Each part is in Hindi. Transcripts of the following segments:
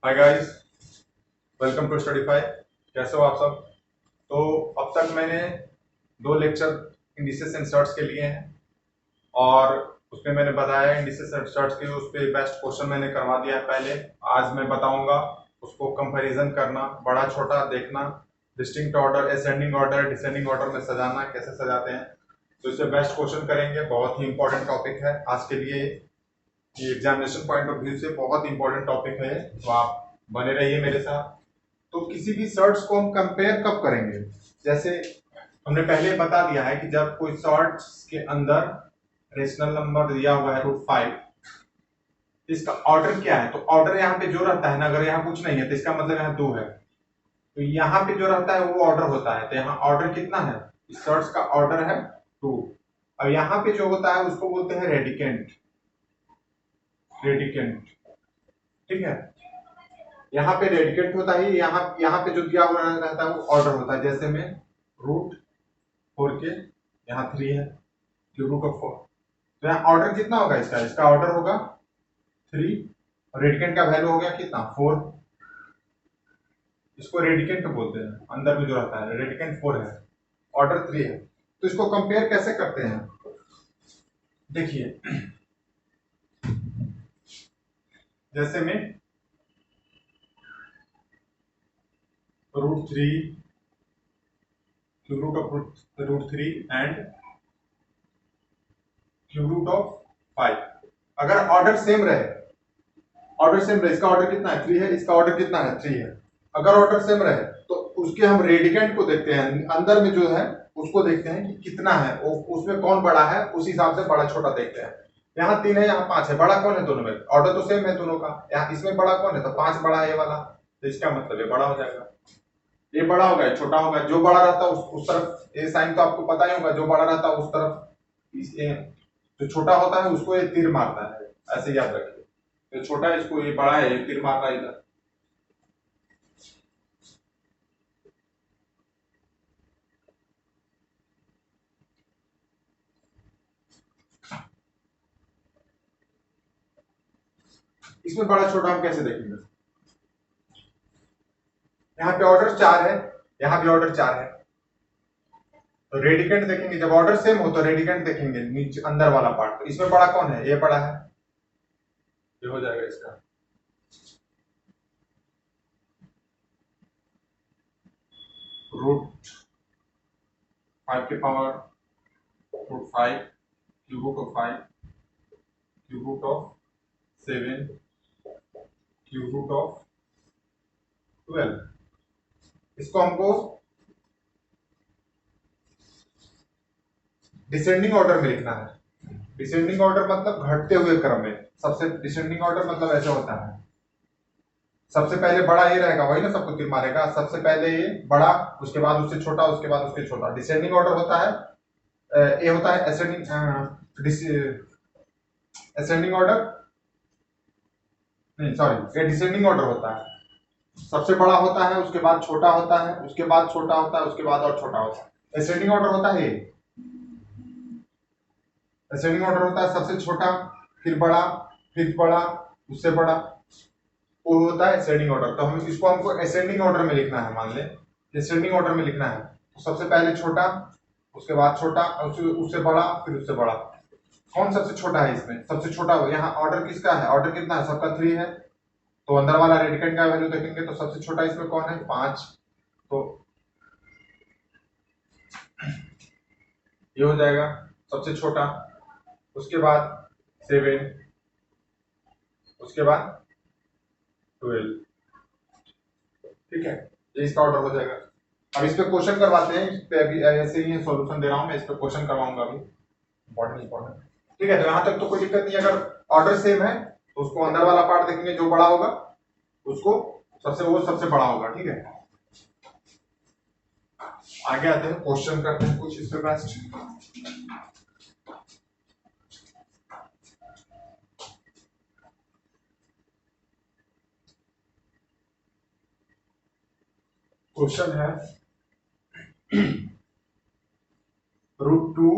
Hi guys, welcome to Studyfy. कैसे हो आप सब? तो अब तक मैंने दो लेक्चर इंडिसेस एंड सर्ट्स के लिए हैं और उसमें मैंने बताया इंडिसेस एंड सर्ट्स के उस पे बेस्ट क्वेश्चन मैंने करवा दिया है पहले। आज मैं बताऊंगा उसको कंपैरिजन करना, बड़ा छोटा देखना, distinct order, ascending order, descending order में सजाना, कैसे सजाते हैं। तो इससे बेस्ट क्वेश्चन करेंगे। बहुत ही इंपॉर्टेंट टॉपिक है आज के लिए, ये एग्जामिनेशन पॉइंट ऑफ व्यू से बहुत इंपॉर्टेंट टॉपिक है, तो आप बने रहिए मेरे साथ। तो किसी भी शॉर्ट्स को हम कंपेयर कब करेंगे? जैसे हमने पहले बता दिया है कि जब कोई शॉर्ट्स के अंदर रेशनल नंबर दिया हुआ है √5, इसका ऑर्डर क्या है? तो ऑर्डर यहाँ पे जो रहता है ना, अगर यहाँ कुछ नहीं है तो इसका मतलब यहाँ 2 है, तो यहाँ पे जो रहता है वो ऑर्डर होता है। तो यहाँ ऑर्डर कितना है? इस शॉर्ट्स का ऑर्डर है 2। और यहाँ पे जो होता है उसको बोलते हैं रेडिकेंट। रेडिकेंट, ठीक है। यहाँ पे रेडिकेंट होता है, यहाँ पे जो दिया हुआ रहता है वो ऑर्डर होता है। जैसे में √4 के यहाँ 3 है, √4, तो यहाँ ऑर्डर कितना होगा? इसका ऑर्डर होगा 3 और रेडिकेंट का वैल्यू हो गया कितना? 4। इसको रेडिकेंट बोलते हैं, अंदर में जो रहता है रेडिकेंट 4 है, ऑर्डर 3 है। तो इसको कंपेयर कैसे करते हैं? देखिए, जैसे में √3, cube root of √3 and cube root of 5, अगर ऑर्डर सेम रहे, इसका ऑर्डर कितना है? 3 है, इसका ऑर्डर कितना है? 3 है। अगर ऑर्डर सेम रहे तो उसके हम रेडिकेंट को देखते हैं, अंदर में जो है उसको देखते हैं कि कितना है, उसमें कौन बड़ा है, उस हिसाब से बड़ा छोटा देखते हैं। यहाँ 3 है, यहाँ 5 है, बड़ा कौन है दोनों में? ऑर्डर तो सेम है दोनों का। यहाँ इसमें बड़ा कौन है? तो 5 बड़ा है ये वाला, तो इसका मतलब ये बड़ा हो जाएगा। ये बड़ा होगा, ये छोटा होगा। जो बड़ा रहता है उस तरफ ये साइन तो आपको पता ही होगा, जो बड़ा रहता है उस तरफ जो छोटा होता है उसको ये तीर मारता है, ऐसे याद रखिए। तो छोटा है, इसको ये बड़ा है, ये तीर मार रहा है इधर। इसमें बड़ा छोटा हम कैसे देखेंगे? यहाँ पे ऑर्डर 4 है, यहाँ भी ऑर्डर 4 है, तो रेडिकेंट देखेंगे। जब ऑर्डर सेम हो तो रेडिकेंट देखेंगे, नीचे अंदर वाला पार्ट। तो इसमें बड़ा कौन है? ये बड़ा है, ये हो जाएगा इसका √5 के power √5, cube root of 5, cube root of 7, cube root of 12। इसको हमको डिसेंडिंग ऑर्डर में लिखना है। डिसेंडिंग ऑर्डर मतलब घटते हुए क्रम में। सबसे डिसेंडिंग ऑर्डर मतलब ऐसा होता है, सबसे पहले बड़ा ये रहेगा, वही ना सबको तीर मारेगा। सबसे पहले ये बड़ा, उसके बाद उससे छोटा, उसके बाद उसके छोटा। डिसेंडिंग ऑर्डर होता है, ये होता है असेंडिंग ऑर्डर, नहीं सॉरी, ये डिसेंडिंग ऑर्डर होता है। सबसे बड़ा होता है, उसके बाद छोटा होता है, उसके बाद छोटा होता है, उसके बाद और छोटा होता है। असेंडिंग ऑर्डर होता है, असेंडिंग ऑर्डर होता है सबसे छोटा, फिर बड़ा, फिर बड़ा, उससे बड़ा, वो होता है असेंडिंग ऑर्डर। तो हम इसको हमको असेंडिंग ऑर्डर में लिखना है। मान ले असेंडिंग ऑर्डर में लिखना है, तो सबसे पहले छोटा, उसके बाद छोटा, उससे बड़ा, फिर उससे बड़ा। कौन सबसे छोटा है इसमें? सबसे छोटा हो। यहाँ ऑर्डर किसका है? ऑर्डर कितना है? सबका 3 है, तो अंदर वाला रेडिकेंट का वैल्यू देखेंगे तो सबसे छोटा इसमें कौन है? 5। तो ये हो जाएगा सबसे छोटा, उसके बाद 7, उसके बाद 12, ठीक है। ये इसका ऑर्डर हो जाएगा। अब इस पे क्वेश्चन करवाते हैं। इस पे अभी ऐसे ही सॉल्यूशन दे रहा हूं मैं, इस पे क्वेश्चन करवाऊंगा अभी। इंपॉर्टेंट इंपॉर्टेंट, ठीक है। तो यहां तक तो कोई दिक्कत नहीं। अगर ऑर्डर सेम है तो उसको अंदर वाला पार्ट देखेंगे, जो बड़ा होगा उसको वो सबसे बड़ा होगा, ठीक है। आगे आते हैं, क्वेश्चन करते हैं कुछ इस पे बेस्ट। क्वेश्चन है √2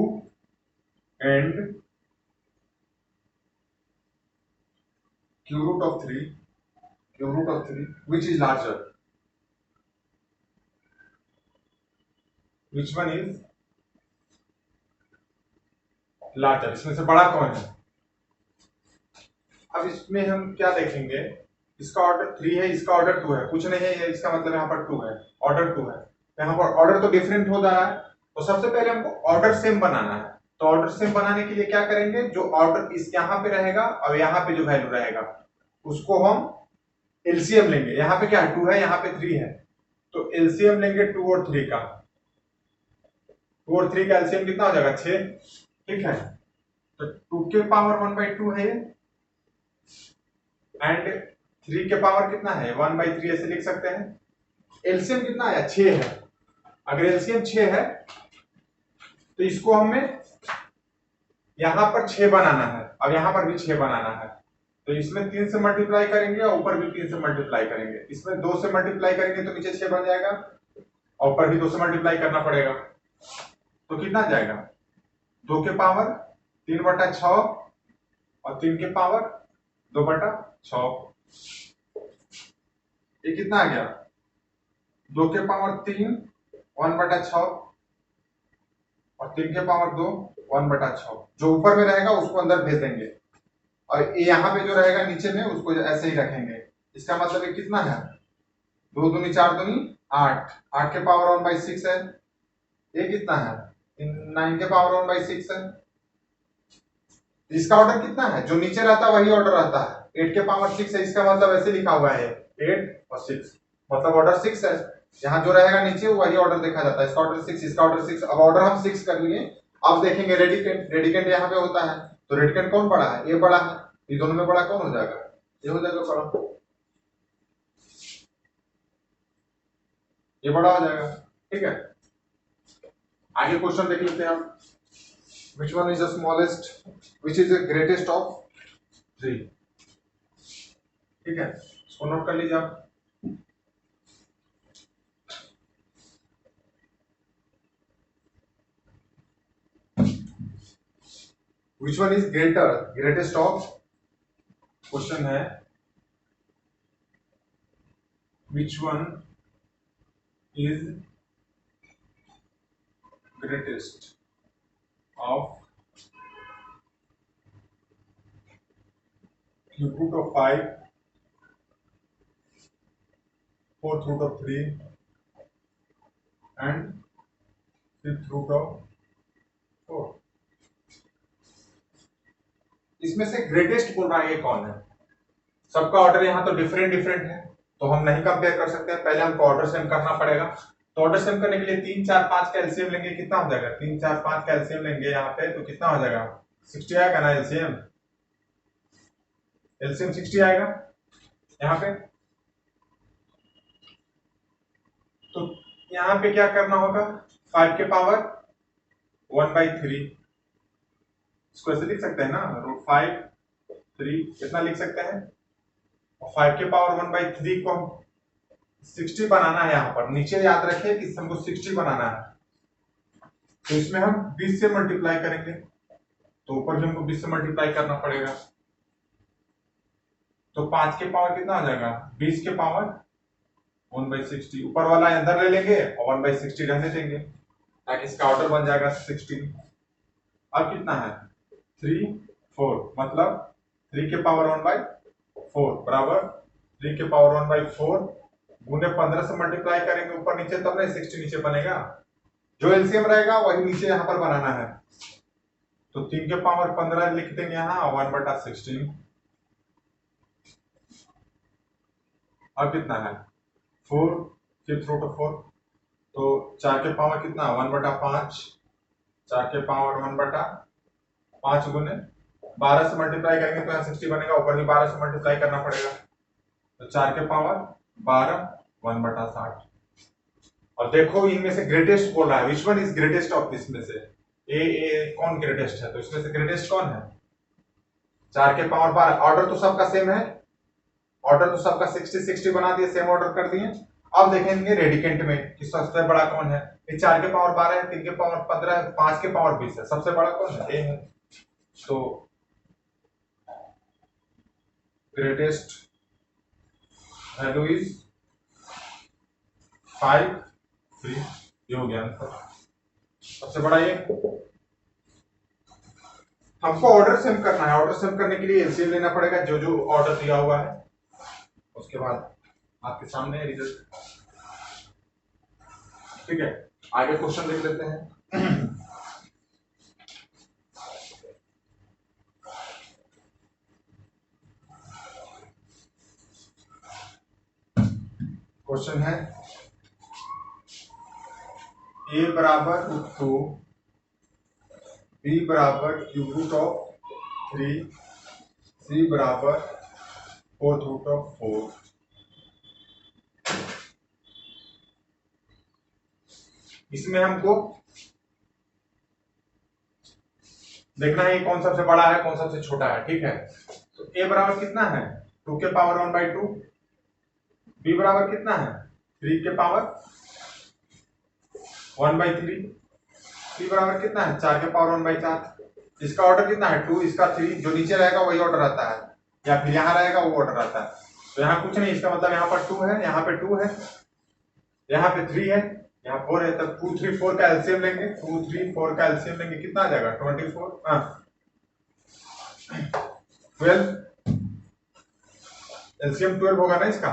and cube root of 3 cube root of 3 which is larger, which one is larger, इसमें से बड़ा कौन है। अब इसमें हम क्या देखेंगे, इसका ऑर्डर 3 है, इसका ऑर्डर 2 है, कुछ नहीं है, इसका मतलब यहाँ पर 2 है, ऑर्डर 2 है, यहाँ पर ऑर्डर तो डिफरेंट हो रहा है। तो सबसे पहले हमको ऑर्डर सेम बनाना है। तो ऑर्डर सेम बनाने के लिए क्या करेंगे, जो ऑर्डर इस यहाँ पे रहेगा और यहाँ पे जो वैल्यू रहेगा उसको हम एलसीएम लेंगे। यहाँ पे क्या है, 2 है, यहाँ पे 3 है, तो एलसीएम लेंगे 2 और 3 का। 2 और 3 का एलसीएम कितना हो जाएगा, 6। ठीक है, तो 2 के पावर 1/2 है ये, एंड 3 के पावर कितना है, 1/3 ऐसे लिख सकते हैं। एलसीएम कितना आया, 6 है। अगर एलसीएम 6 है तो इसको हमें यहां पर 6 बनाना है, अब यहां पर भी 6 बनाना है। तो इसमें 3 से मल्टीप्लाई करेंगे और ऊपर भी 3 से मल्टीप्लाई करेंगे। इसमें 2 से मल्टीप्लाई करेंगे तो नीचे 6 बन जाएगा और ऊपर भी 2 से मल्टीप्लाई करना पड़ेगा। तो कितना जाएगा, 2 के पावर 3/6 और 3 के पावर 2/6। ये कितना आ गया, 2 के पावर 3 1/6 और 3 के पावर 2 1/6। जो ऊपर में रहेगा उसको अंदर भेज देंगे और यहाँ पे जो रहेगा नीचे में उसको ऐसे ही रखेंगे। इसका मतलब ये कितना है, 2 दूनी 4 दूनी 8, 8 के पावर 1/6 है। ये कितना है, 9 के पावर 1/6 है। इसका ऑर्डर कितना है, जो नीचे रहता है वही ऑर्डर रहता है, 8 के पावर 6 है। इसका मतलब ऐसे लिखा हुआ है 8 और 6, मतलब ऑर्डर 6 है। यहाँ जो रहेगा नीचे वही ऑर्डर देखा जाता है। इसका ऑर्डर 6, इसका ऑर्डर 6। अब ऑर्डर हम 6 कर लिए। अब देखेंगे रेडिकेंट, रेडिकेंट यहाँ पे होता है, तो रेडिकेंट कौन बड़ा है, ये बड़ा है। ये दोनों में बड़ा कौन हो जाएगा, ये हो जाएगा बड़ा, ये बड़ा हो जाएगा। ठीक है, आगे क्वेश्चन देख लेते हैं हम। Which one is the smallest, which is the greatest of 3। ठीक है, इसको नोट कर लीजिए आप। Which one is greater, greatest of, question है which one is greatest of cube root of 5, 4th root of 3 and 5th root of 4। इसमें से ग्रेटेस्ट बोल रहा है, ये कौन है। सबका ऑर्डर यहाँ तो डिफरेंट डिफरेंट है, तो हम नहीं कंपेयर कर सकते हैं, पहले हमको ऑर्डर सेम करना पड़ेगा। तो ऑर्डर सेम करने के लिए 3 4 5 का एलसीएम लेंगे, कितना हो जाएगा, 3 4 5 का एलसीएम लेंगे यहाँ पे, तो कितना हो जाएगा, 60 आएगा ना एलसीएम, एलसीएम 60 आएगा यहाँ पे। तो यहाँ पे क्या करना होगा, 5 के पावर 1/3, इसको ऐसे लिख सकते हैं ना, √5 3 कितना लिख सकते हैं, और 5 के पावर 1/3 को हम 60 बनाना है। यहाँ पर नीचे याद रखिए कि हमको 60 बनाना है, तो इसमें हम 20 से मल्टीप्लाई करेंगे, तो ऊपर भी हमको 20 से मल्टीप्लाई करना पड़ेगा। तो 5 के पावर कितना हो जाएगा, 20 के पावर 1/60, ऊपर वाला अंदर ले लेंगे और 1/60 रहने देंगे, ताकि इसका ऑर्डर बन जाएगा 16। अब कितना है, 3 4, मतलब 3 के पावर 1/4 बराबर 3 के पावर 1/4 गुने 15 से मल्टीप्लाई करेंगे ऊपर नीचे, तब ना 60 नीचे बनेगा। जो एलसीएम रहेगा वही नीचे यहाँ पर बनाना है, तो 3 के पावर 15 लिख देंगे यहाँ 1/16। अब कितना है, 4 5th रूट ऑफ 4, तो 4 के पावर कितना 1/5, 4 के पावर 1/5 गुने 12 से मल्टीप्लाई करेंगे तो यहाँ 60 बनेगा, ऊपर भी 12 से मल्टीप्लाई करना पड़ेगा, तो 4 के पावर 12 1/60। और देखो इनमें से ग्रेटेस्ट बोल रहा है, विच वन इज ग्रेटेस्ट ऑफ, इसमें से ए कौन ग्रेटेस्ट है, तो इसमें से ग्रेटेस्ट कौन है, 4 के पावर 12। ऑर्डर तो सबका सेम है, ऑर्डर तो सबका 60 60 बना दिए, सेम ऑर्डर कर दिए। अब देखेंगे रेडिकेंट में कि सबसे बड़ा कौन है। ये 4 के पावर 12 है, 3 के पावर 15 है, 5 के पावर 20 है, सबसे बड़ा कौन है, ए है। तो ग्रेटेस्ट वैल्यू इज 5 3। ये हो गया आंसर। सबसे बड़ा ये। हमको ऑर्डर सेम करना है। ऑर्डर सेम करने के लिए एलसीएम लेना पड़ेगा जो जो ऑर्डर दिया हुआ है। उसके बाद आपके सामने रिजल्ट। ठीक है, आगे क्वेश्चन देख लेते हैं। क्वेश्चन है ए बराबर रूट 2, बी बराबर क्यूब रूट ऑफ 3, सी बराबर फोर्थ रूट ऑफ 4। इसमें हमको देखना है कौन सबसे बड़ा है कौन सबसे छोटा है। ठीक है, तो ए बराबर कितना है 2 के पावर 1/2, बी बराबर कितना है 3 के पावर 1/3, सी बराबर कितना है 4 के पावर 1/4। इसका ऑर्डर कितना है 2, इसका 3। जो नीचे रहेगा वही ऑर्डर आता है, या फिर यहाँ रहेगा वो ऑर्डर आता है। तो यहाँ कुछ नहीं, इसका मतलब यहाँ पर 2 है, यहाँ पे 2 है, यहाँ पे 3 है, यहाँ 4 है। तब 2 3 4 का एलसीएम लेंगे, 2 3 4 का एलसीएम लेंगे, कितना आ जाएगा 24। हाँ 12, एलसीएम 12 होगा ना इसका।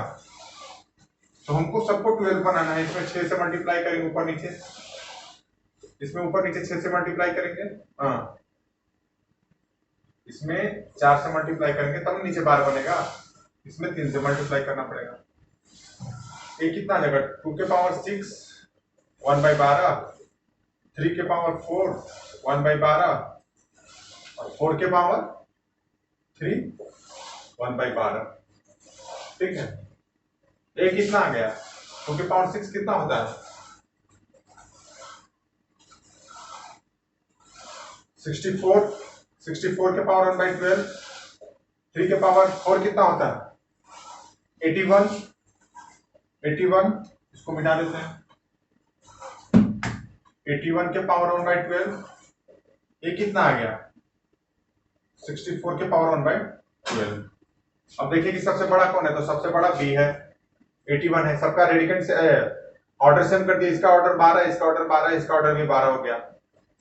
तो हमको सबको 12 बनाना है। इसमें 6 से मल्टीप्लाई करेंगे ऊपर नीचे, इसमें ऊपर नीचे 6 से मल्टीप्लाई करेंगे। हाँ इसमें 4 से मल्टीप्लाई करेंगे तब नीचे 12 बनेगा। इसमें 3 से मल्टीप्लाई करना पड़ेगा। ये कितना आ जाएगा 2 के पावर 6 1/12, 3 के पावर 4 1/12 और 4 के पावर 3 1/12। ठीक है, ए कितना आ गया 2 के पावर 6 कितना होता है 64, 64 के पावर 1/12, 3 के पावर 4 कितना होता है 81, 81 इसको मिटा देते हैं। 81 के पावर 1/12, ये कितना आ गया 64 के पावर 1/12। अब देखिए कि सबसे बड़ा कौन है, तो सबसे बड़ा बी है, 81 है। सबका रेडिकेंट से ऑर्डर सेम कर दिया। इसका ऑर्डर 12, इसका ऑर्डर 12, इसका ऑर्डर भी 12 हो गया।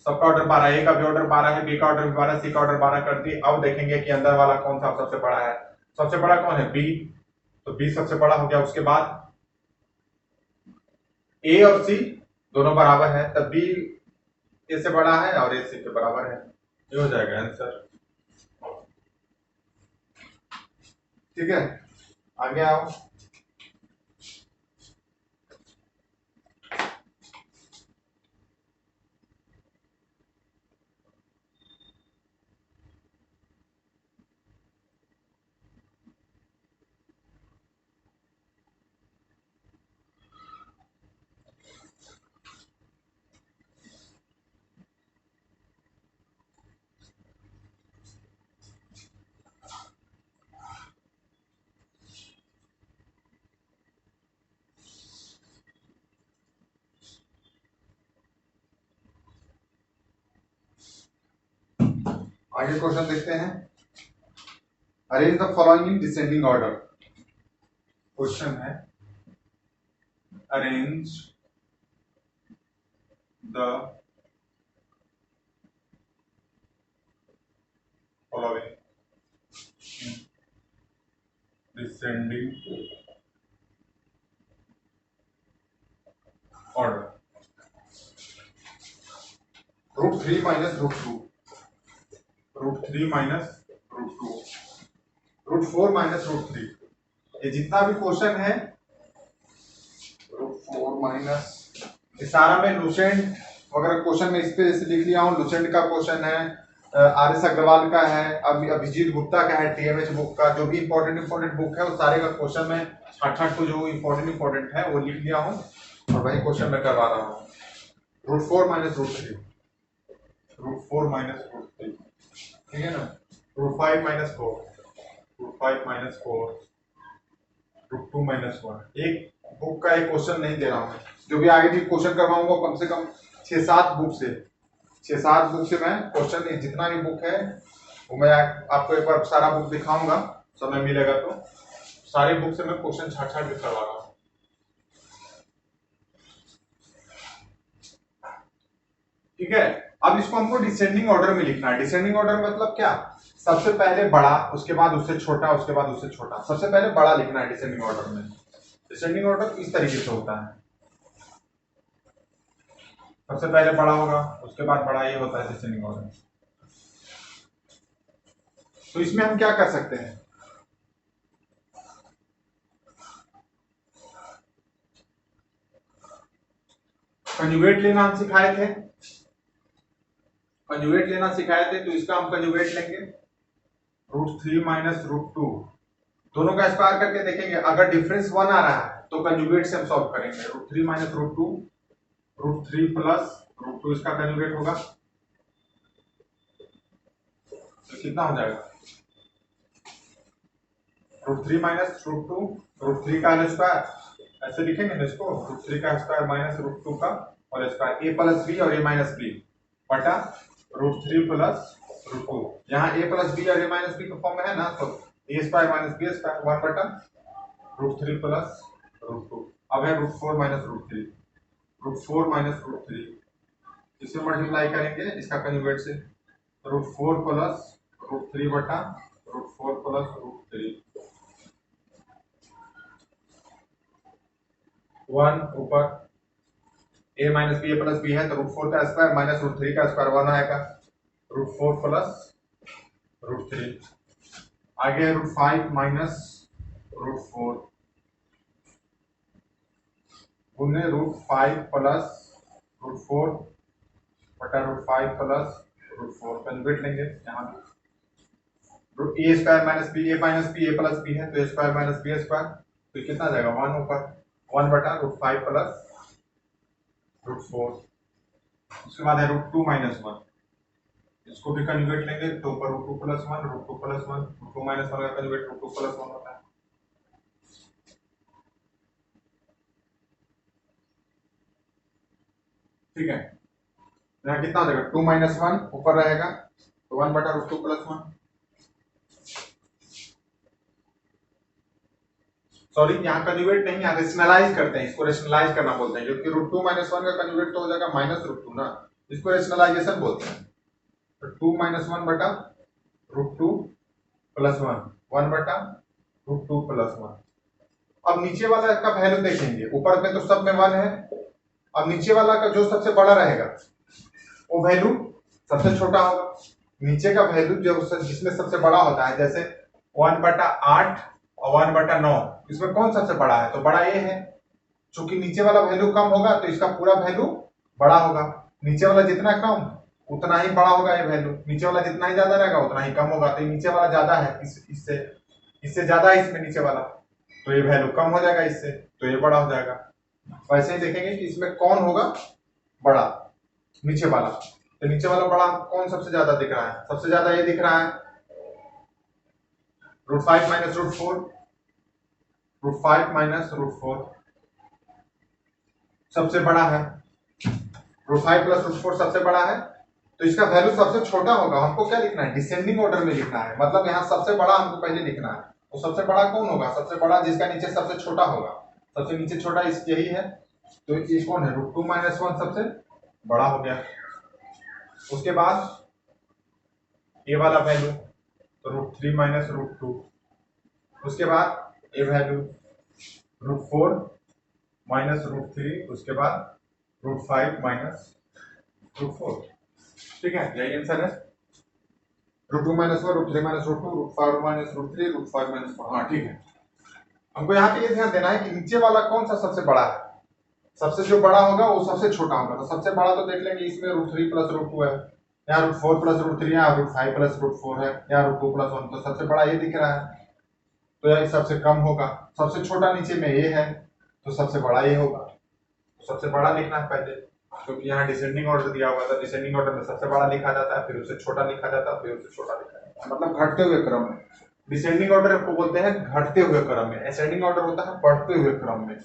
सबका ऑर्डर 12, ए का भी ऑर्डर 12 है, बी का ऑर्डर भी 12, सी का ऑर्डर 12 कर दी। अब देखेंगे कि अंदर वाला कौन सा सबसे बड़ा है। सबसे बड़ा कौन है बी, तो बी सबसे बड़ा हो गया। उसके बाद ए और सी दोनों बराबर है, तब बी ए से बड़ा है और ए सी के बराबर है। ये हो जाएगा आंसर। ठीक है, आगे आओ। आगे क्वेश्चन देखते हैं। Arrange the following in descending order. Question है arrange the following in descending order. √3 minus √2, √3 minus √2, √4 minus √3। ये जितना भी क्वेश्चन है √4 माइनस, ये सारा मैं लुसेंट वगैरह क्वेश्चन में इस पे लिख लिया हूँ। लुसेंट का क्वेश्चन है, आर.एस. अग्रवाल का है, अभिजीत गुप्ता का है, टीएमएच बुक का। जो भी इंपॉर्टेंट बुक है वो सारे का क्वेश्चन में छाट को जो इंपॉर्टेंट है वो लिख लिया हूँ और वही क्वेश्चन मैं करवा रहा हूँ। √4 माइनस √3, √4 माइनस √3, ठीक है ना। √5 माइनस 4, √5 माइनस 4, √2 माइनस 1। एक बुक का एक क्वेश्चन नहीं दे रहा हूँ, जो भी आगे भी क्वेश्चन करवाऊंगा कम से कम 6-7 बुक से, 6-7 बुक से मैं क्वेश्चन, जितना भी बुक है वो मैं आपको एक बार सारा बुक दिखाऊंगा समय मिलेगा तो। सारे बुक से मैं क्वेश्चन छाट छाट के करवा रहा हूँ। ठीक है, अब इसको हमको डिसेंडिंग ऑर्डर में लिखना है। डिसेंडिंग ऑर्डर मतलब क्या, सबसे पहले बड़ा, उसके बाद उससे छोटा, उसके बाद उससे छोटा। सबसे पहले बड़ा लिखना है डिसेंडिंग ऑर्डर में। डिसेंडिंग ऑर्डर इस तरीके से होता है, सबसे पहले बड़ा होगा, उसके बाद बड़ा, ये होता है डिसेंडिंग ऑर्डर। तो इसमें हम क्या कर सकते हैं, कंजुगेट लेना हम सिखाए थे, कंजुगेट लेना सिखाए थे, तो इसका हम कंजुगेट लेंगे √3 माइनस √2, दोनों का स्क्वायर करके देखेंगे। अगर डिफरेंस 1 आ रहा है तो कंजुगेट से हम सॉल्व करेंगे। √3 माइनस √2, √3 प्लस √2 इसका कंजुगेट होगा, तो कितना हो जाएगा, √3 माइनस √2, √3 का स्क्वायर, ऐसे लिखेंगे ना इसको, √3 का स्क्वायर माइनस √2 का और स्क्वायर, a प्लस बी और a माइनस बी बटा √3 प्लस √2। यहाँ a प्लस बी और a माइनस बी के फॉर्म में है ना, तो a square minus b square 1 बटा √3 प्लस √2। अब है √4 माइनस √3, √4 माइनस √3, इसे मल्टीप्लाई करेंगे इसका कंजुगेट से, √4 प्लस √3 बटा √4 प्लस √3, 1 ऊपर, a minus b, a plus b है तो √4 का स्क्वायर माइनस √3 का स्क्वायर 1 आएगा, √4 प्लस √3, आगे √5 माइनस √4 गुने √5 प्लस √4 बटा √5 प्लस √4, कंजुगेट लेंगे यहाँ भी, a square minus b, a minus b, a plus b है तो a square minus b square, तो कितना आ जाएगा 1 ऊपर, 1 बटा √5 प्लस √4, उसके बाद है √2 माइनस 1, इसको भी कंजुगेट लेंगे तो ऊपर √2 प्लस 1, √2 प्लस 1, √2 माइनस 1 का कंजुगेट √2 प्लस 1 होता है। ठीक है, यहाँ कितना हो जाएगा, 2 माइनस 1 ऊपर रहेगा तो 1 बटा √2 प्लस 1, सॉरी यहाँ कंजुगेट नहीं, यहाँ रेशनलाइज करते हैं, इसको रेशनलाइज करना बोलते हैं, क्योंकि √2 माइनस 1 का कंजुगेट तो हो जाएगा माइनस √2 ना, इसको रेशनलाइजेशन बोलते हैं। तो 2 माइनस 1 बटा √2 प्लस 1, 1 बटा √2 प्लस 1। अब नीचे वाला का वैल्यू देखेंगे, ऊपर में तो सब में 1 है, अब नीचे वाला का जो सबसे बड़ा रहेगा वो वैल्यू सबसे छोटा होगा, नीचे का वैल्यू जो जिसमें सबसे बड़ा होता है, जैसे 1 बटा 8 और 1 बटा 9, इसमें कौन सबसे बड़ा है, तो बड़ा ये है, चूंकि नीचे वाला वैल्यू कम होगा तो इसका पूरा वैल्यू बड़ा होगा, नीचे वाला जितना कम उतना ही बड़ा होगा ये वैल्यू, नीचे वाला जितना ही ज्यादा रहेगा उतना ही कम होगा, तो नीचे वाला ज्यादा है, इससे इससे ज्यादा है इसमें नीचे वाला, तो ये वैल्यू कम हो जाएगा इससे, तो ये बड़ा हो जाएगा। वैसे ही देखेंगे कि इसमें कौन होगा बड़ा, नीचे वाला, तो नीचे वाला बड़ा कौन सबसे ज्यादा दिख रहा है, सबसे ज्यादा ये दिख रहा है √5 माइनस √4, √5 माइनस √4 सबसे बड़ा है, √5 प्लस √4 सबसे बड़ा है, तो इसका वैल्यू सबसे छोटा होगा। हमको क्या लिखना है, डिसेंडिंग ऑर्डर में लिखना है, मतलब यहाँ सबसे बड़ा हमको पहले लिखना है, तो सबसे बड़ा कौन होगा, सबसे बड़ा जिसका नीचे सबसे छोटा होगा, सबसे नीचे छोटा इस यही है, तो ये कौन है, √2 माइनस 1 सबसे बड़ा हो गया, उसके बाद ये वाला वैल्यू तो √3 माइनस √2, उसके बाद ये वैल्यू √4 माइनस √3, उसके बाद √5 माइनस √4। ठीक है, यही आंसर है, √2 माइनस 1, √3 माइनस √2, √5 माइनस √3, √5 माइनस 4। हाँ ठीक है, हमको यहाँ पे ये ध्यान देना है कि नीचे वाला कौन सा सबसे बड़ा है, सबसे जो बड़ा होगा वो सबसे छोटा होगा, तो सबसे बड़ा तो देख लेंगे इसमें √3 प्लस √2 है, यहाँ √4 प्लस √3, यहाँ √5 प्लस √4 है, यहाँ √2 प्लस 1, तो सबसे बड़ा ये दिख रहा है, तो यह सबसे कम होगा, सबसे छोटा नीचे में ये है तो सबसे बड़ा ये होगा, तो सबसे बड़ा लिखना है पहले, क्योंकि यहाँ डिसेंडिंग ऑर्डर दिया हुआ था, डिसेंडिंग ऑर्डर में सबसे बड़ा लिखा जाता है, फिर उससे छोटा लिखा जाता है, फिर उससे छोटा लिखा जाता है, मतलब घटते हुए क्रम में। डिसेंडिंग ऑर्डर को बोलते हैं घटते हुए क्रम में, असेंडिंग ऑर्डर होता है बढ़ते हुए क्रम में।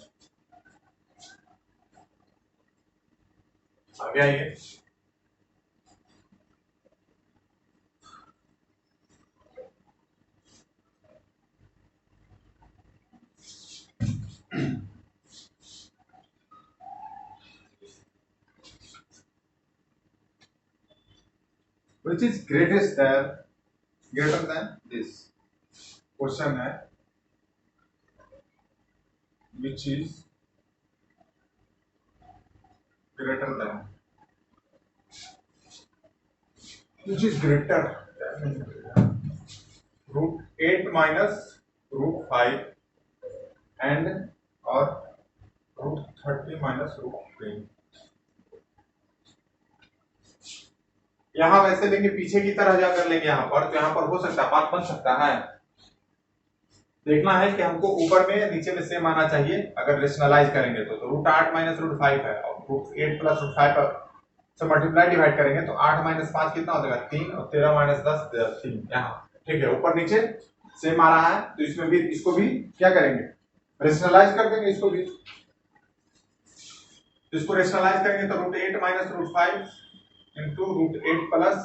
आगे आइए, which is greater than this. Question है which is greater than, which is greater √8 minus √5 and और √30 माइनस √3। यहां वैसे लेंगे पीछे की तरह जाकर लेंगे यहां पर, तो यहां पर हो सकता है बात बन सकता है। देखना है कि हमको ऊपर में नीचे में सेम आना चाहिए। अगर रेशनलाइज करेंगे तो √8 माइनस √5 है और √8 प्लस √5 से मल्टीप्लाई डिवाइड करेंगे तो 8 माइनस 5 कितना हो जाएगा 3 और 13 माइनस 10 3। यहाँ ठीक है, ऊपर नीचे सेम आ रहा है तो इसमें भी इसको भी क्या करेंगे रेशनलाइज कर देंगे इसको भी। तो इसको रेशनलाइज करेंगे तो √8 माइनस √5 इंटू √8 प्लस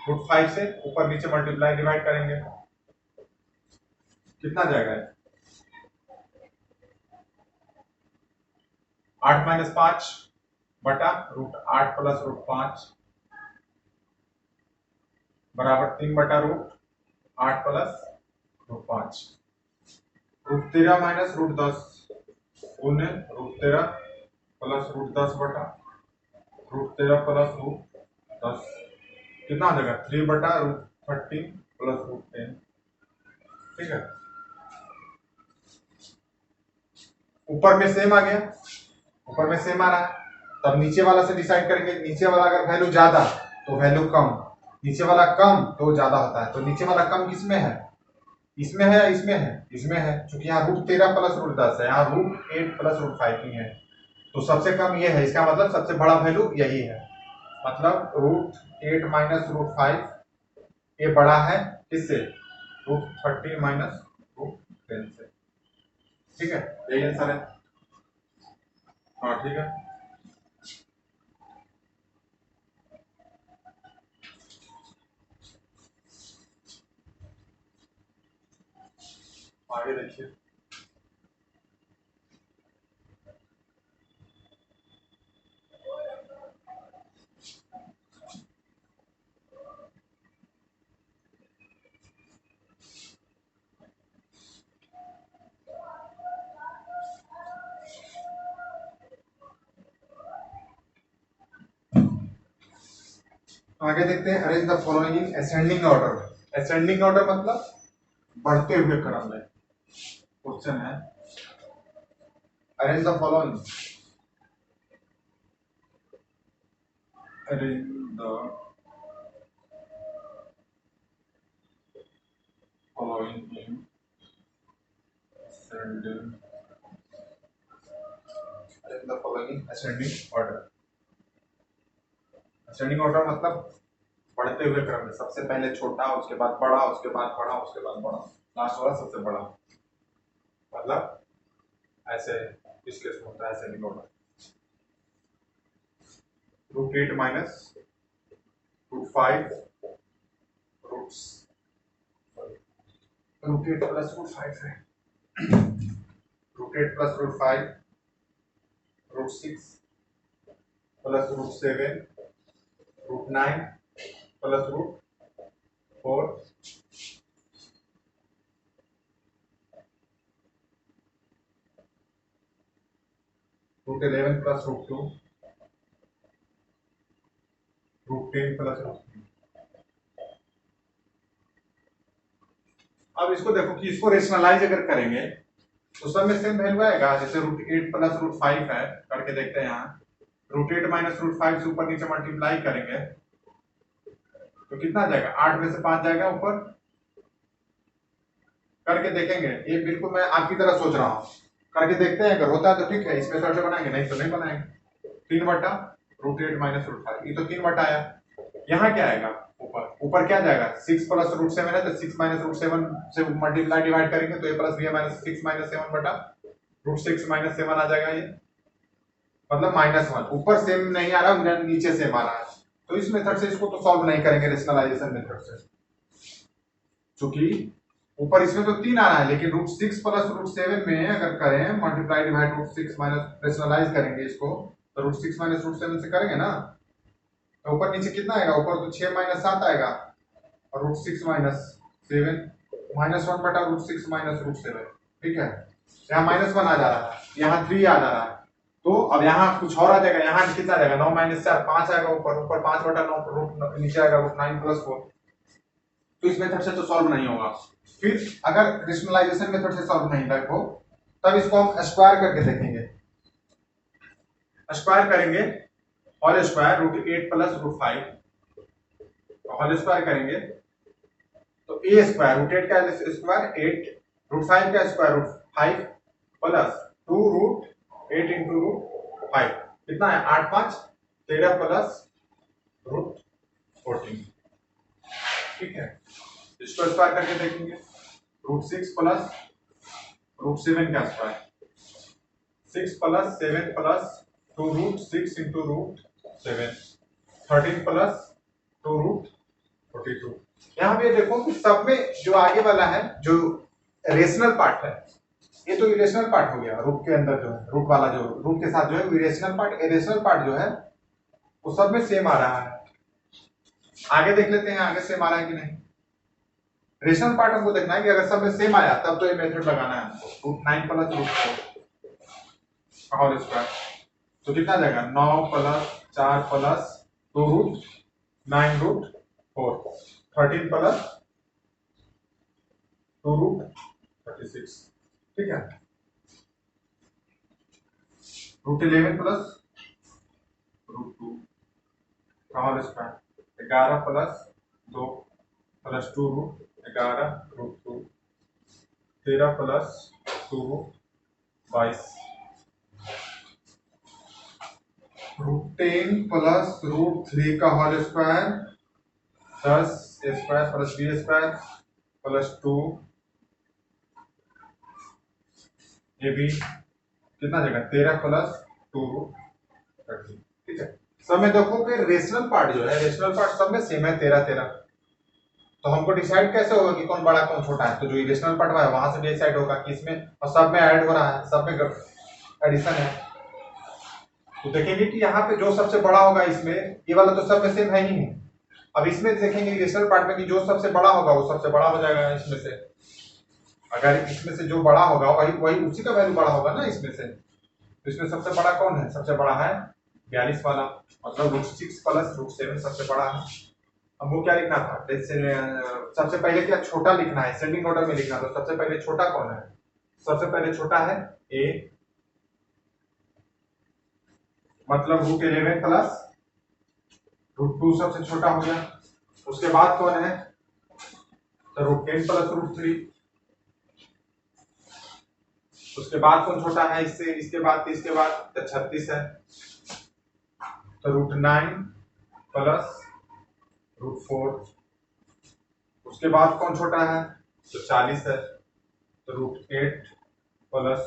√5 से ऊपर नीचे मल्टीप्लाई डिवाइड करेंगे कितना जाएगा 8 माइनस 5 बटा √8 प्लस √5 बराबर 3 बटा √8 प्लस √5 √13 माइनस √10 शून्य √13 प्लस √10 बटा √13 प्लस √10 कितना आ जाएगा 3 बटा √13 प्लस √10। ठीक है, ऊपर में सेम आ गया, ऊपर में सेम आ रहा है। तब नीचे वाला से डिसाइड करेंगे, नीचे वाला अगर वैल्यू ज्यादा तो वैल्यू कम, नीचे वाला कम तो ज्यादा होता है। तो नीचे वाला कम किसमें है, इसमें है या इसमें है, इसमें है, क्योंकि यहाँ √13 प्लस √10 है, यहाँ √8 प्लस √5 ही है तो सबसे कम ये है। इसका मतलब सबसे बड़ा वैल्यू यही है, मतलब √8 माइनस √5 ये बड़ा है किससे √30 माइनस √10 से। ठीक है, यही आंसर है। हाँ ठीक है, आगे देखिए। आगे देखते हैं, arrange the following in ascending order. Ascending order मतलब बढ़ते हुए क्रम में। क्वेश्चन है arrange the following, arrange the following in ascending, arrange the following in ascending order. Ascending order मतलब बढ़ते हुए क्रम में, सबसे पहले छोटा उसके बाद बड़ा उसके बाद बड़ा उसके बाद बड़ा, लास्ट वाला सबसे बड़ा, मतलब ऐसे इस केस में होता है असेंडिंग ऑर्डर। √8 माइनस √5 √8 प्लस √5 है, √8 plus √5 √6 plus √7 √9 plus √4 √11 plus √2 √10 plus √3। अब इसको देखो कि इसको रेशनलाइज अगर करेंगे तो सब में सेम वैल्यू आएगा। जैसे √8 प्लस √5 है, करके देखते हैं। यहाँ √8 माइनस √5 से ऊपर नीचे मल्टीप्लाई करेंगे तो कितना जाएगा 8 में से 5 जाएगा ऊपर, करके देखेंगे। ये बिल्कुल मैं आपकी तरह सोच रहा हूँ, करके देखते हैं, अगर होता है तो ठीक है इस मेथड से बनाएंगे, नहीं तो नहीं बनाएंगे। 3 बटा √8 माइनस √5, ये तो 3 बटा आया। यहाँ क्या आएगा ऊपर, ऊपर क्या जाएगा 6 प्लस √7 है तो 6 माइनस √7 से मल्टीप्लाई डिवाइड करेंगे तो a plus b minus 6 minus 7 बटा √6 माइनस 7 आ जाएगा। ये मतलब -1, ऊपर सेम नहीं आ रहा, नीचे सेम आ रहा है। तो इस मेथड से इसको तो सॉल्व नहीं करेंगे रेशनलाइजेशन मेथड से, क्योंकि ऊपर इसमें तो 3 आ रहा है, लेकिन √6 प्लस √7 में अगर करें मल्टीप्लाई डिवाइड √6 माइनस रेशनलाइज करेंगे इसको तो √6 माइनस √7 से करेंगे ना तो ऊपर नीचे कितना आएगा, ऊपर तो 6 माइनस 7 आएगा और रूट 6 माइनस 7, -1 बटा रूट 6 माइनस रूट 7। ठीक है, यहाँ -1 आ जा रहा है, यहाँ 3 आ जा रहा है, तो अब यहाँ कुछ और आ जाएगा, यहाँ कितना आ जाएगा 9 माइनस 4 5 आएगा, ऊपर 5 बटा 9 रूट नीचे आएगा रूट 9 प्लस 4। तो इस मेथड से तो सॉल्व नहीं होगा। फिर अगर रेशनलाइजेशन मेथड से सॉल्व नहीं लग हो तब इसको हम स्क्वायर करके देखेंगे। स्क्वायर करेंगे whole square root 8 plus root 5, whole square करेंगे तो ए स्क्वायर रूट 8 का स्क्वायर 8 रूट 5 का square root 5 plus 2 root 8 into root 5 कितना है 8 5 13 प्लस रूट 14। ठीक है, इसको स्क्वायर करके देखेंगे रूट 6 प्लस रूट 7 का square 6 plus 7 plus 2 root 6 into root 7 13 plus 2 root 42। यहाँ पे देखो कि सब में जो आगे वाला है जो रेशनल पार्ट है, ये तो इरेशनल पार्ट हो गया, रूट के अंदर जो है रूट वाला जो रूट के साथ जो है इरेशनल पार्ट, इरेशनल पार्ट जो है वो सब में सेम आ रहा है। आगे देख लेते हैं आगे सेम आ रहा है कि नहीं। रेशनल पार्ट हमको देखना है कि अगर सब में सेम आया तब तो ये मेथड लगाना है हमको, root 9 plus root 4 whole square तो कितना जाएगा 9 plus 4 plus 2 root 9 root 4 13 plus 2 root 36। ठीक है, root 11 plus root 2 whole square 11 plus 2 plus 2 root 11 root 2 13 plus 2 root 22 root 10 plus root 3 का whole square 10 square plus b square plus 2 ये भी कितना जगह 13 प्लस 2 रूट 30। ठीक है, सब में देखो कि रेशनल पार्ट जो है रेशनल पार्ट सब में सेम है 13 13। तो हमको डिसाइड कैसे होगा कि कौन बड़ा कौन छोटा है, तो जो इरेशनल पार्ट है वहां से डिसाइड होगा कि इसमें और सब में ऐड हो रहा है, सब में एडिशन है। तो देखेंगे कि यहाँ पे जो सबसे बड़ा होगा इसमें ये वाला तो सब में सेम है ही नहीं। अब इसमें देखेंगे इरेशनल पार्ट में कि जो सबसे बड़ा होगा वो सबसे बड़ा हो जाएगा इसमें से। अगर इसमें से जो बड़ा होगा वही वही उसी का वैल्यू बड़ा होगा ना इसमें से। तो इसमें सबसे बड़ा कौन है, सबसे बड़ा है 42 वाला, मतलब रूट 6 प्लस रूट 7 सबसे बड़ा है। हमको क्या लिखना था, सबसे पहले क्या छोटा लिखना है, असेंडिंग ऑर्डर में लिखना। तो सबसे पहले छोटा कौन है, सबसे पहले छोटा है ए, मतलब रूट 11 प्लस रूट 2 सबसे छोटा हो गया। उसके बाद कौन है, तो रूट 10 प्लस रूट 3। उसके बाद कौन छोटा है इससे, इसके बाद 36 है, तो रूट 9 प्लस रूट 4। उसके बाद कौन छोटा है, तो 40 है, तो रूट 8 प्लस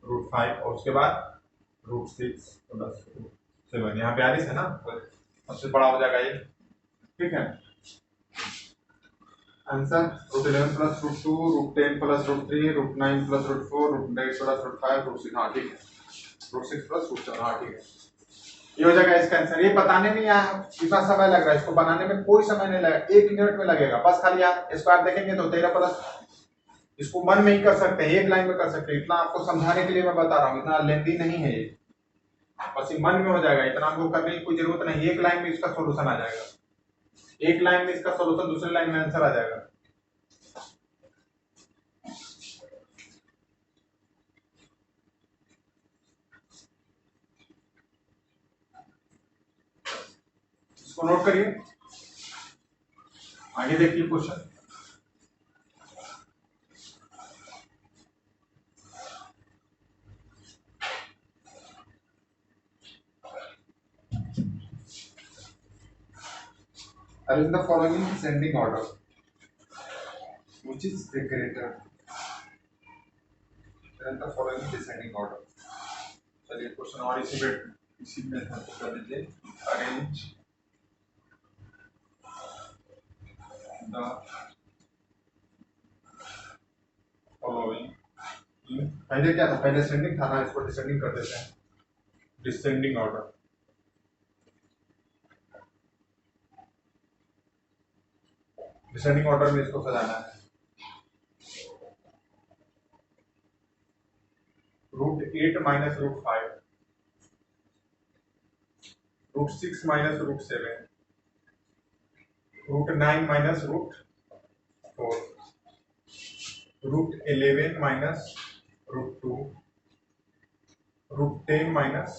रूट 5। और उसके बाद रूट 6 प्लस रूट 7। यहाँ 42 है ना, तो सबसे बड़ा हो जाएगा ये। ठीक है, answer root 11 plus root 2 root 10 plus root 3 root 9 plus root 4 root 8 plus root 5 root 6। हाँ ठीक है, रूट 6 प्लस रूट 7। हाँ ठीक है, ये हो जाएगा इसका आंसर। ये बताने में यहाँ कितना समय लग रहा है, इसको बनाने में कोई समय नहीं लगेगा, 1 मिनट में लगेगा बस। खाली आप स्क्वायर देखेंगे तो 13 प्लस, इसको मन में ही कर सकते हैं, एक लाइन में कर सकते हैं। इतना आपको समझाने के लिए मैं बता रहा हूँ, इतना लेंथी नहीं है ये, बस ये मन में हो जाएगा, इतना आपको करने की कोई जरूरत नहीं। एक लाइन में इसका सोल्यूशन आ जाएगा, एक लाइन में इसका सोल्यूशन, दूसरी लाइन में आंसर आ जाएगा। इसको नोट करिए, आगे देखिए question. Arrange the following in descending order, which is the greater. Arrange the following in descending order. चलिए क्वेश्चन और इसी में कर लीजिए। अरेंज द फॉलोइंग, पहले क्या था, पहले असेंडिंग था ना, इसको डिसेंडिंग कर देते हैं, डिसेंडिंग ऑर्डर। डिसेंडिंग ऑर्डर में इसको सजाना है। √8 minus √5, √6 minus √7, √9 minus √4, √11 minus √2, √10 minus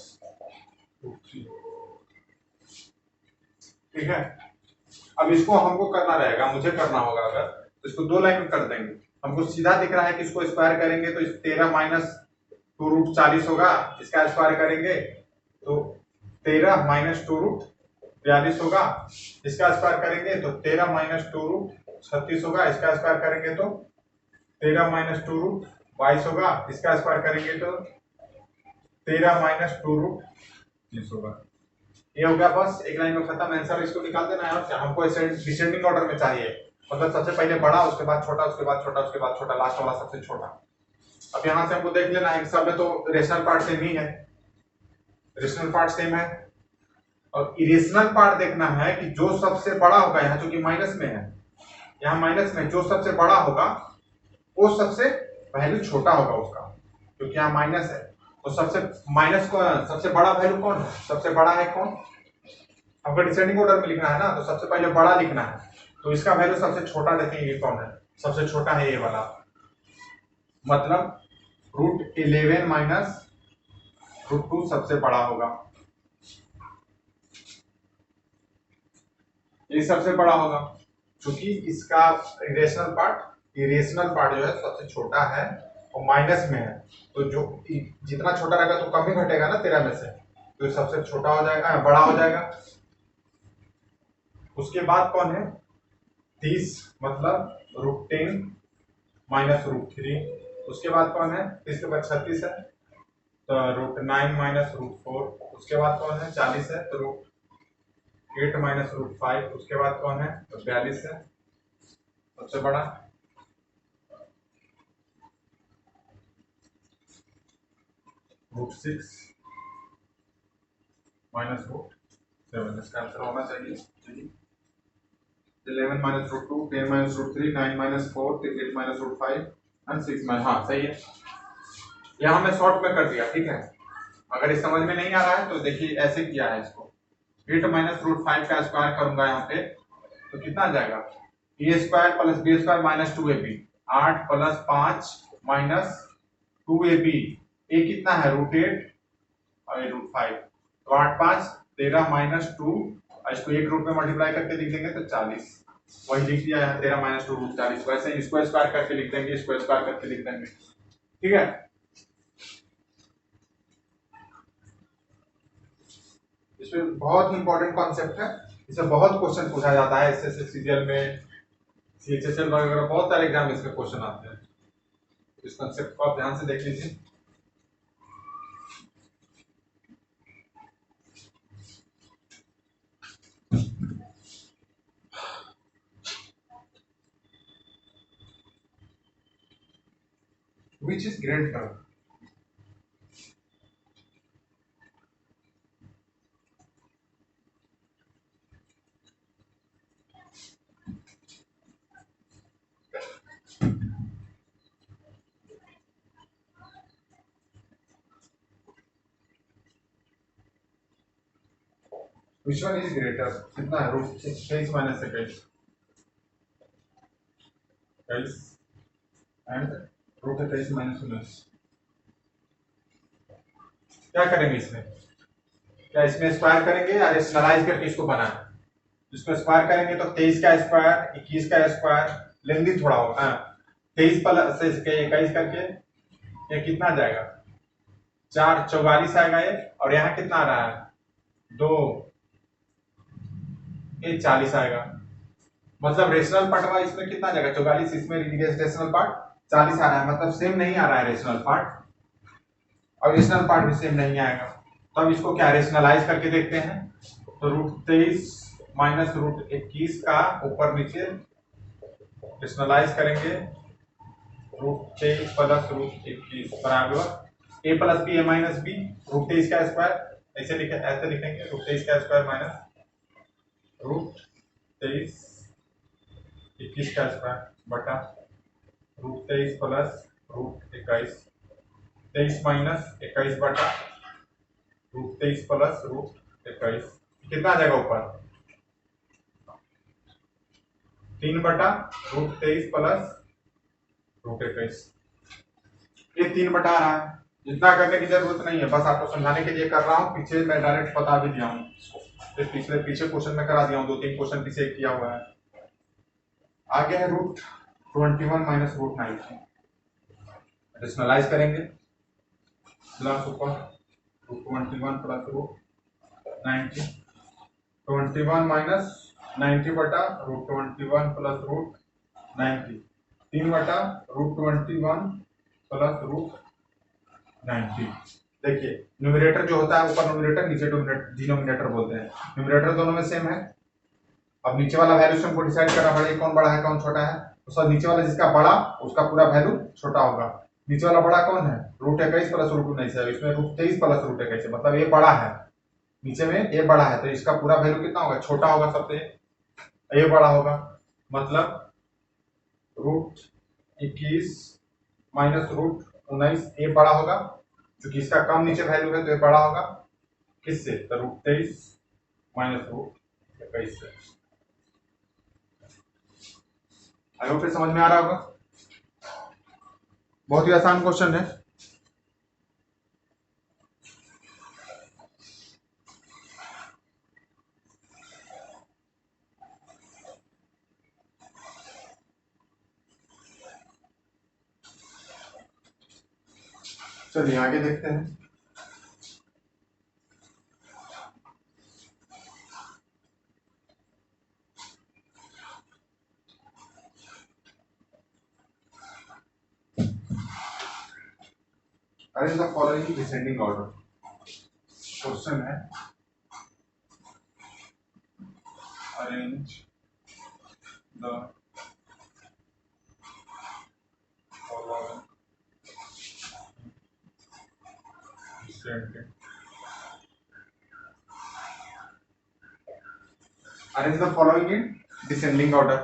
√3। ठीक है, अब इसको हमको करना रहेगा, मुझे करना होगा। अगर तो इसको दो लाइन में कर देंगे। हमको सीधा दिख रहा है कि इसको स्क्वायर करेंगे तो 13 माइनस 2√40 होगा। इसका स्क्वायर करेंगे तो 13 माइनस 2√42 होगा। इसका स्क्वायर करेंगे तो 13 माइनस 2√36 होगा। इसका स्क्वायर करेंगे तो 13 माइनस 2√22 होगा। इसका स्क्वायर करेंगे तो 13 माइनस 2√30 होगा। ये हो गया, बस एक लाइन में खत्म। आंसर इसको निकाल देना है। और क्या हमको ऐसे डिसेंडिंग ऑर्डर में चाहिए, मतलब सबसे पहले बड़ा, उसके बाद छोटा, उसके बाद छोटा, उसके बाद छोटा, लास्ट वाला सबसे छोटा। अब यहाँ से हमको देख लेना है, सब में तो रेशनल पार्ट सेम ही है, रेशनल पार्ट सेम है। और इरेशनल पार्ट देखना है कि जो सबसे बड़ा होगा, यहाँ चूंकि माइनस में है, यहाँ माइनस में जो सबसे बड़ा होगा वो सबसे वैल्यू छोटा होगा उसका, क्योंकि यहाँ माइनस है। तो सबसे माइनस को सबसे बड़ा वैल्यू कौन है, सबसे बड़ा है कौन, हमको डिसेंडिंग ऑर्डर में लिखना है ना, तो सबसे पहले बड़ा लिखना है। तो इसका वैल्यू सबसे छोटा देखेंगे कौन है, सबसे छोटा है ये वाला, मतलब √11 माइनस √2 सबसे बड़ा होगा, ये सबसे बड़ा होगा। क्योंकि इसका इरेशनल पार्ट जो है सबसे छोटा है और माइनस में है, तो जो जितना छोटा रहेगा तो कम ही घटेगा ना 13 में से, तो सबसे छोटा हो जाएगा, बड़ा हो जाएगा। उसके बाद कौन है 30, मतलब √10 माइनस √3। उसके बाद कौन है 30 के बाद 36 है, तो √9 माइनस √4। उसके बाद कौन है 40 है, तो √8 माइनस √5। उसके बाद कौन है तो 42 है सबसे बड़ा। √6 माइनस √7, इसका आंसर होना चाहिए 11 minus √2, 10 minus √3, 9 minus 4, 8 minus √5 and 6 minus, हाँ सही है। यहाँ मैं शॉर्ट में कर दिया, ठीक है। अगर इस समझ में नहीं आ रहा है तो देखिए ऐसे किया है इसको, 8 माइनस √5 का स्क्वायर करूंगा यहाँ पे तो कितना आ जाएगा, a square plus b square minus 2ab, 8 plus 5 minus 2ab, a कितना है √8 और ये √5, तो 8 5 13 माइनस 2, इसको एक रूट में मल्टीप्लाई करके लिख देंगे तो 40, वही लिख दिया है 13 माइनस 2 √40। वैसे इसको स्क्वायर करके लिख देंगे, इसको स्क्वायर करके लिख देंगे, ठीक है। इसमें बहुत ही इंपॉर्टेंट कॉन्सेप्ट है, इसमें बहुत क्वेश्चन पूछा जाता है, एसएससी सीजीएल में, सीएचएसएल वगैरह बहुत सारे एग्जाम में इसके क्वेश्चन आते हैं। इस कॉन्सेप्ट को आप ध्यान से देख लीजिए। Which is greater? Which one is greater? कितना है √23 माइनस 21 एंड √23 माइनस 19। क्या करेंगे इसमें, क्या इसमें स्क्वायर करेंगे या रेशनलाइज करके इसको बनाना। इसको स्क्वायर करेंगे तो 23 का स्क्वायर 21 का स्क्वायर, लेंदी थोड़ा होगा, 23 प्लस 21 करके ये कितना आ जाएगा 4 44 आएगा ये, और यहाँ कितना आ रहा है 2, ये 40 आएगा। मतलब रेशनल पार्ट वाइज इसमें कितना आ जाएगा 44, इसमें रेशनल पार्ट 40 आ रहा है, मतलब सेम नहीं आ रहा है रेशनल पार्ट, और रेशनल पार्ट भी सेम नहीं आएगा। तो अब इसको क्या रेशनलाइज करके देखते हैं, तो √23 माइनस √21 का ऊपर नीचे रेशनलाइज करेंगे, √23 प्लस √21 बराबर ए प्लस बी ए माइनस बी, √23 का स्क्वायर ऐसे लिखेंगे √23 का स्क्वायर माइनस √23 21 का स्क्वायर बटा √23 प्लस √21, 23 माइनस 21 बटा √23 प्लस √21, कितना आ जाएगा ऊपर 3 बटा √23 प्लस √21। ये 3 बटा आ रहा है, इतना करने की जरूरत नहीं है, बस आपको समझाने के लिए कर रहा हूँ। पीछे मैं डायरेक्ट बता भी दिया हूँ इसको, पीछे क्वेश्चन में करा दिया हूँ, 2-3 क्वेश्चन पीछे किया हुआ है। आगे है √21 माइनस √19, रेशनलाइज करेंगे प्लस ऊपर √21 प्लस √90, 21 माइनस 90 बटा √21 प्लस √90, 3 बटा √21 प्लस √90। देखिए न्यूमरेटर जो होता है ऊपर न्यूमरेटर नीचे डिनोमिनेटर बोलते हैं, न्यूमरेटर दोनों में सेम है। अब नीचे वाला वैल्यू से हमको डिसाइड करना पड़ेगा कौन बड़ा है कौन छोटा है, तो सर नीचे वाला जिसका बड़ा उसका पूरा वैल्यू छोटा होगा। नीचे वाला बड़ा कौन है √21 प्लस √19 है, इसमें √23 प्लस √21 मतलब ये बड़ा है, नीचे में ये बड़ा है तो इसका पूरा वैल्यू कितना होगा छोटा होगा, सबसे ये बड़ा होगा, मतलब √21 माइनस √19 ये बड़ा होगा, क्योंकि इसका कम नीचे वैल्यू है तो ये बड़ा होगा किससे, तो √23 माइनस √21 से। आई होप समझ में आ रहा होगा, बहुत ही आसान क्वेश्चन है। चलिए आगे देखते हैं। Arrange the following descending order, question है arrange the following arrange the following in descending order.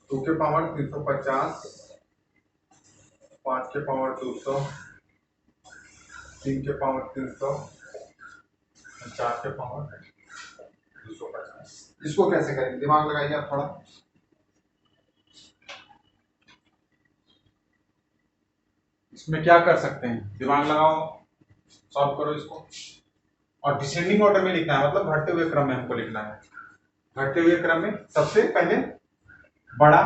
2 के पावर 350, 5 के पावर 200, 3 के पावर 300, 4 के पावर 250। इसको कैसे करेंगे, दिमाग लगाइए आप थोड़ा। इसमें क्या कर सकते हैं, दिमाग लगाओ, सॉल्व करो इसको। और डिसेंडिंग ऑर्डर में लिखना है, मतलब घटते हुए क्रम में हमको लिखना है। घटते हुए क्रम में सबसे पहले बड़ा,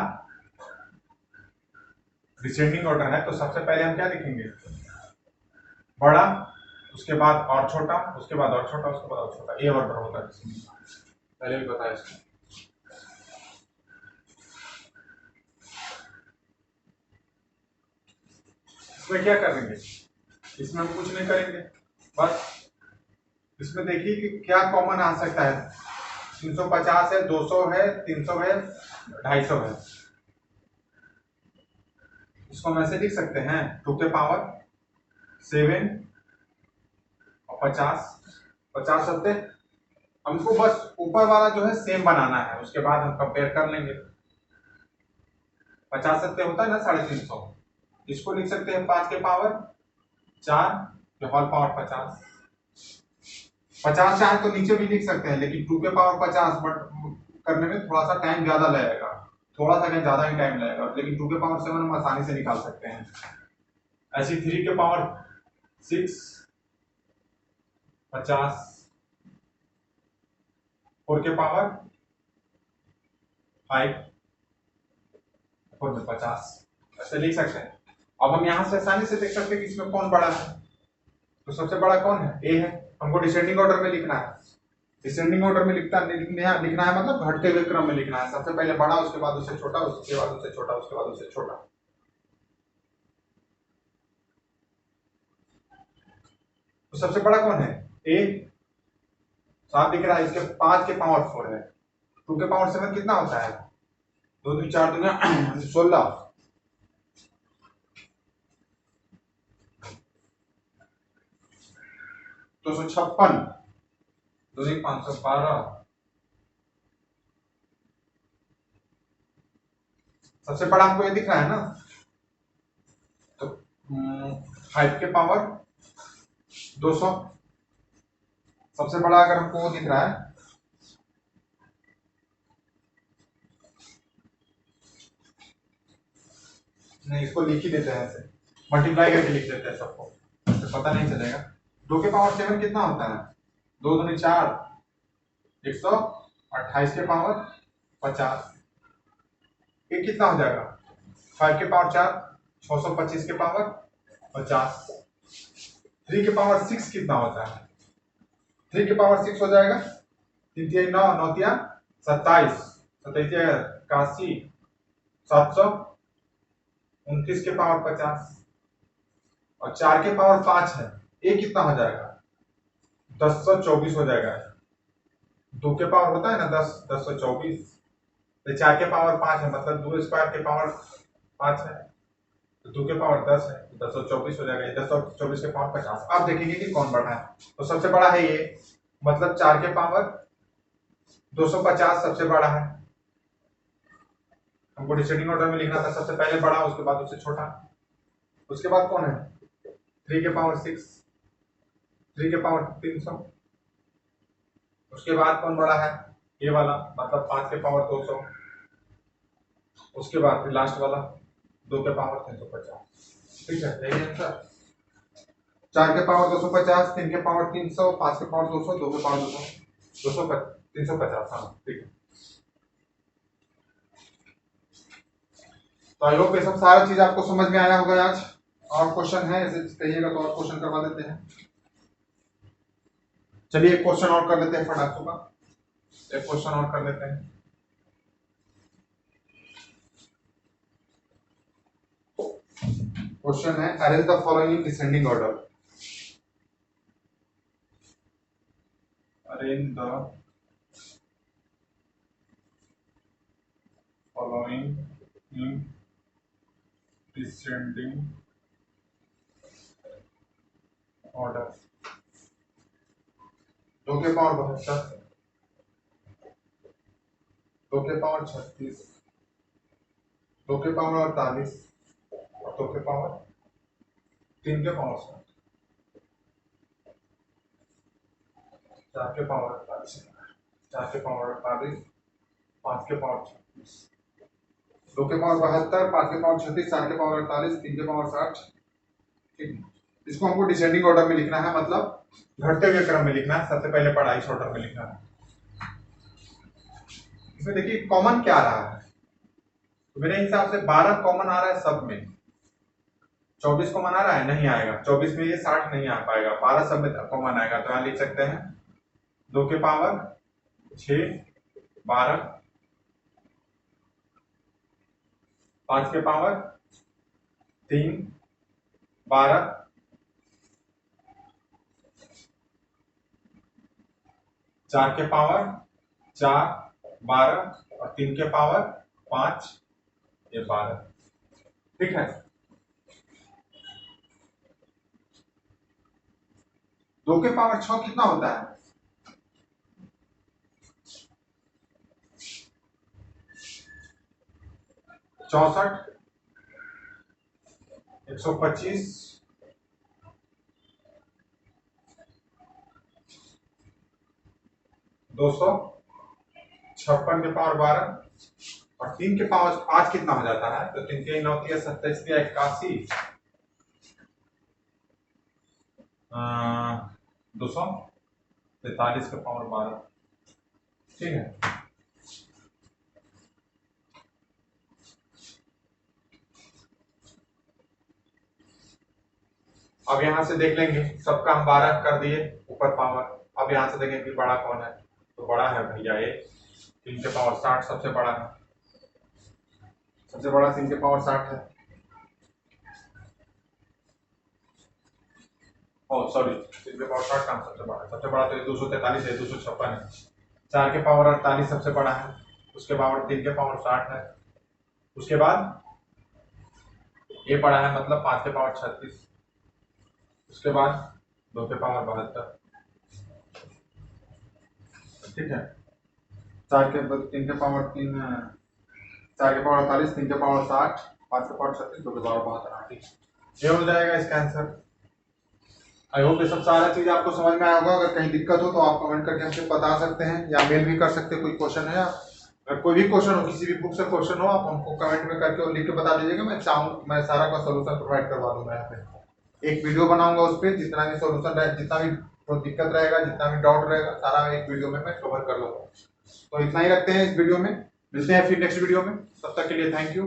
डिसेंडिंग ऑर्डर है तो सबसे पहले हम क्या लिखेंगे, बड़ा, उसके बाद और छोटा, उसके बाद और छोटा, उसके बाद और छोटा, ये ऑर्डर होता है। पहले भी बताया इसको। इसमें क्या करेंगे, इसमें हम कुछ नहीं करेंगे, बस इसमें देखिए कि क्या कॉमन आ सकता है। 350 है, 200 है, 300 है, 250 है। इसको हम ऐसे लिख सकते हैं 2 के पावर 7 और 50, 50 सत्ते, हमको बस ऊपर वाला जो है सेम बनाना है, उसके बाद हम कंपेयर कर लेंगे। 50 सत्ते होता है ना 350, इसको लिख सकते हैं 5 के पावर 4 जो होल पावर 50। 50 चाहे तो नीचे भी लिख सकते हैं, लेकिन 2 के पावर 50 बट करने में थोड़ा सा टाइम ज्यादा लगेगा, थोड़ा सा ज्यादा ही टाइम लगेगा, लेकिन 2 के पावर 7 हम आसानी से निकाल सकते हैं। ऐसी 3 के पावर 6 50, 4 के पावर 5 4 में 50, ऐसे लिख सकते हैं। अब हम यहां से आसानी से देख सकते हैं कि इसमें कौन बड़ा है, तो सबसे बड़ा कौन है, ए है। हमको डिसेंडिंग ऑर्डर में लिखना है, डिसेंडिंग ऑर्डर में लिखना है मतलब घटते हुए क्रम में लिखना है, सबसे पहले बड़ा, उसके बाद उससे छोटा, उसके बाद उससे छोटा, उसके बाद उससे छोटा। तो सबसे बड़ा कौन है, ए, साफ दिख रहा है, इसके 5 के पावर 4 है। 2 के पावर 7 कितना होता है, 2 2 4 दुनिया 16, 256, 2 512, सबसे बड़ा आपको ये दिख रहा है ना, तो 5 के पावर 200 सबसे बड़ा अगर हमको वो दिख रहा है, नहीं इसको लिख ही देते हैं, ऐसे मल्टीप्लाई करके लिख देते हैं सबको, तो पता नहीं चलेगा। 2 के पावर 7 कितना होता है, 2 दूनी 4, 128 के पावर 50, ये कितना हो जाएगा, 5 के पावर 4 625 के पावर 50। 3 के पावर 6 कितना होता है, 3 के पावर 6 हो जाएगा 3 3 9 9 3 27 27 81 729 के पावर 50, और 4 के पावर 5 है, ये कितना हो जाएगा 1024 हो जाएगा। 2 के पावर होता है ना 10 1024, तो 4 के पावर 5 है, मतलब 2 स्क्वायर के पावर 5 है, तो 2 के पावर 10 है, 1024 हो जाएगा, 1024 के पावर 50। अब देखेंगे कि कौन बड़ा है, तो सबसे बड़ा है ये, मतलब 4 के पावर 250 सबसे बड़ा है। हमको डिसेंडिंग ऑर्डर में लिखना था, सबसे पहले बड़ा, उसके बाद उससे छोटा, उसके बाद कौन है 3 के पावर 6, 3 के पावर 300, उसके बाद कौन बड़ा है ये वाला, मतलब 5 के पावर 200, उसके बाद फिर लास्ट वाला 2 के पावर 350। ठीक है, यही आंसर। 4 के पावर 250, 3 के पावर 300, 5 के पावर 200, 2 के पावर 200, 350। हाँ ठीक है। तो आई होप ये सब सारा चीज आपको समझ में आया होगा आज। और क्वेश्चन है ऐसे कहिएगा तो और क्वेश्चन करवा देते हैं। चलिए एक क्वेश्चन और कर लेते हैं फटाफट का, एक क्वेश्चन और कर लेते हैं। क्वेश्चन है arrange the following in descending order. Arrange the following in descending order. 2 के पावर 72, 2 के पावर 36, 2 के पावर 48 और 2 के पावर 3 के पावर 7, 4 के पावर 48, 4 के पावर 48, 5 के पावर 36, 2 के पावर 72, 5 के पावर 36, 4 के पावर 48, 3 के पावर 60। ठीक है, इसको हमको डिसेंडिंग ऑर्डर में लिखना है, मतलब घटते हुए क्रम में लिखना है, सबसे पहले बड़ा इस ऑर्डर में लिखना है। इसमें देखिए कॉमन क्या आ रहा है, तो मेरे हिसाब से 12 कॉमन आ रहा है सब में, 24 कॉमन आ रहा है, नहीं आएगा 24 में, ये 60 नहीं आ पाएगा, 12 सब में कॉमन आएगा। तो यहाँ लिख सकते हैं 2 के पावर 6 12, 5 के पावर 3 12, 4 के पावर 4 12 और 3 के पावर 5 ये 12। ठीक है, 2 के पावर 6 कितना होता है, 64 125 256 के पावर 12 और 3 के पावर 5 कितना हो जाता है, तो 3 के 9 के 27 के 81 243 के पावर 12। ठीक है, अब यहां से देख लेंगे, सबका हम 12 कर दिए ऊपर पावर। अब यहां से देखेंगे कि बड़ा कौन है, तो बड़ा है भैया ये 3 के पावर 60 सबसे बड़ा है, सबसे बड़ा 3 के पावर 60 है। ओ सॉरी, 3 के पावर 60 कहाँ सबसे बड़ा है, सबसे बड़ा तो 243 है, 256 है। 4 के पावर 48 सबसे बड़ा है, उसके पावर 3 के पावर 60 है, उसके बाद ये बड़ा है, मतलब 5 के पावर 36, उसके बाद 2 के पावर 72। ठीक है, 4 के 3 के पावर 3 4 के पावर 48, 3 के पावर 60, 5 के पावर 36, 2 के पावर 72, ठीक ये हो जाएगा इसका आंसर। आई होप ये सब सारा चीज आपको समझ में आया होगा। अगर कहीं दिक्कत हो तो आप कमेंट करके हमसे बता सकते हैं या मेल भी कर सकते हैं। कोई क्वेश्चन है, अगर कोई भी क्वेश्चन हो, किसी भी बुक से क्वेश्चन हो, आप हमको कमेंट में करके और लिख के बता दीजिएगा। मैं सारा का सोल्यूशन प्रोवाइड करवा दूंगा। यहाँ पे एक वीडियो बनाऊंगा, उस पर जितना भी सोल्यूशन रहे, जितना भी दिक्कत रहेगा, जितना भी डाउट रहेगा, सारा एक वीडियो में मैं कवर कर लूंगा। तो इतना ही रखते हैं इस वीडियो में, मिलते हैं फिर नेक्स्ट वीडियो में। तब तक के लिए थैंक यू।